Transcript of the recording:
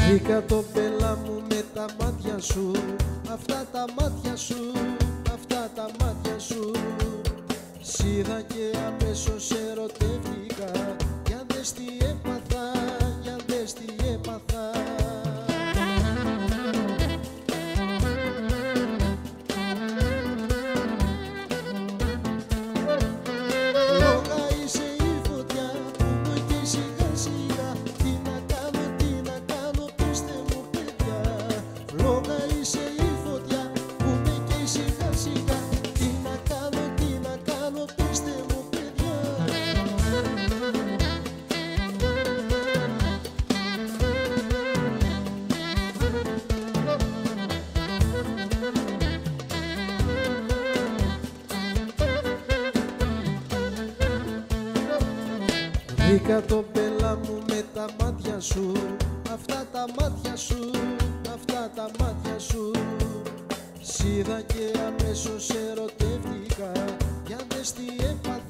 Βρήκα το πέλα μου με τα μάτια σου, αυτά τα μάτια σου, αυτά τα μάτια σου. Σ' είδα και αμέσως ερωτεύτηκα, για δες τι έπαθα, για δες τι έπαθα. Λόγα είσαι η φωτιά που μου εκεί σιγά σιγά, τι να κάνω, πείστε μου παιδιά. Λόγα είσαι η φωτιά που με εκεί σιγά σιγά, τι να κάνω, πείστε μου παιδιά. Βρήκα το πέλα μου με τα μάτια σου, αυτά τα μάτια σου, αυτά τα μάτια σου. Σ' είδα και αμέσως ερωτεύτηκα, για δες τι έπαθα.